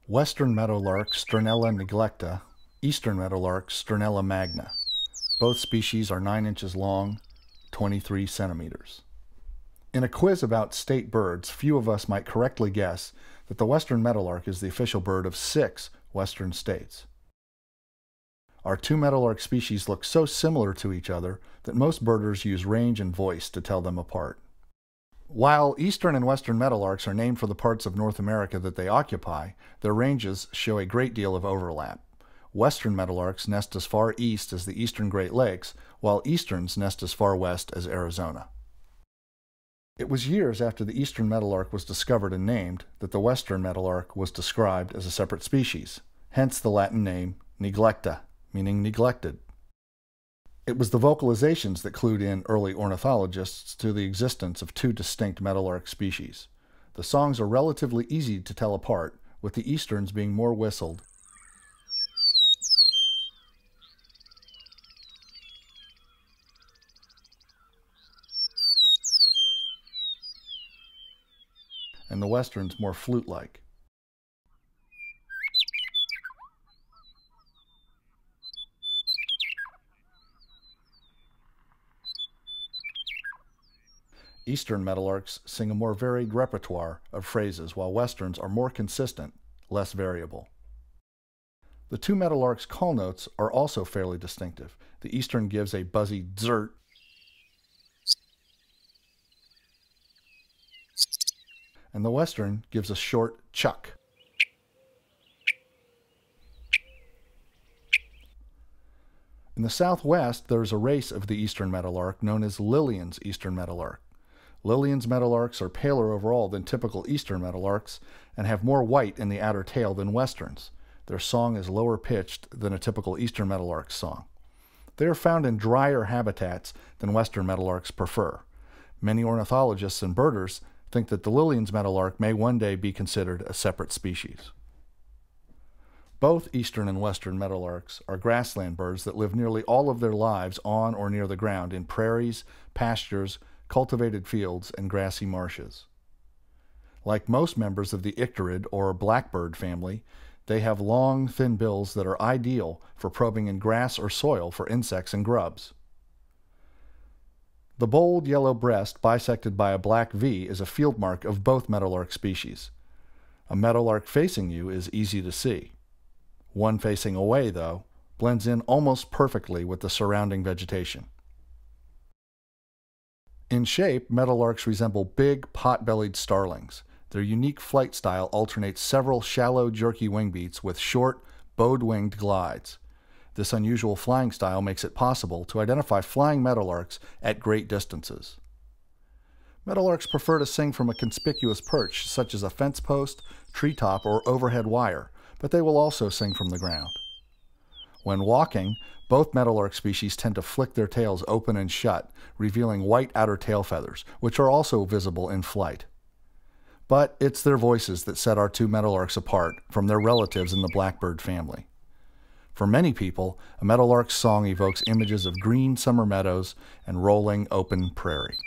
Western meadowlark Sternella neglecta, eastern meadowlark Sternella magna. Both species are 9 inches long, 23 centimeters. In a quiz about state birds, few of us might correctly guess that the western meadowlark is the official bird of 6 western states. Our two meadowlark species look so similar to each other that most birders use range and voice to tell them apart. While eastern and western meadowlarks are named for the parts of North America that they occupy, their ranges show a great deal of overlap. Western meadowlarks nest as far east as the eastern Great Lakes, while easterns nest as far west as Arizona. It was years after the eastern meadowlark was discovered and named that the western meadowlark was described as a separate species, hence the Latin name neglecta, meaning neglected. It was the vocalizations that clued in early ornithologists to the existence of two distinct meadowlark species. The songs are relatively easy to tell apart, with the easterns being more whistled and the westerns more flute-like. Eastern meadowlarks sing a more varied repertoire of phrases, while westerns are more consistent, less variable. The two meadowlarks' call notes are also fairly distinctive. The eastern gives a buzzy dzert, and the western gives a short chuck. In the southwest, there is a race of the eastern meadowlark known as Lillian's eastern meadowlark. Lillian's meadowlarks are paler overall than typical eastern meadowlarks and have more white in the outer tail than westerns. Their song is lower pitched than a typical eastern meadowlark's song. They are found in drier habitats than western meadowlarks prefer. Many ornithologists and birders think that the Lillian's meadowlark may one day be considered a separate species. Both eastern and western meadowlarks are grassland birds that live nearly all of their lives on or near the ground in prairies, pastures, cultivated fields, and grassy marshes. Like most members of the icterid or blackbird family, they have long, thin bills that are ideal for probing in grass or soil for insects and grubs. The bold yellow breast bisected by a black V is a field mark of both meadowlark species. A meadowlark facing you is easy to see. One facing away, though, blends in almost perfectly with the surrounding vegetation. In shape, meadowlarks resemble big, pot-bellied starlings. Their unique flight style alternates several shallow, jerky wing beats with short, bowed-winged glides. This unusual flying style makes it possible to identify flying meadowlarks at great distances. Meadowlarks prefer to sing from a conspicuous perch, such as a fence post, treetop, or overhead wire, but they will also sing from the ground. When walking, both meadowlark species tend to flick their tails open and shut, revealing white outer tail feathers, which are also visible in flight. But it's their voices that set our two meadowlarks apart from their relatives in the blackbird family. For many people, a meadowlark's song evokes images of green summer meadows and rolling open prairie.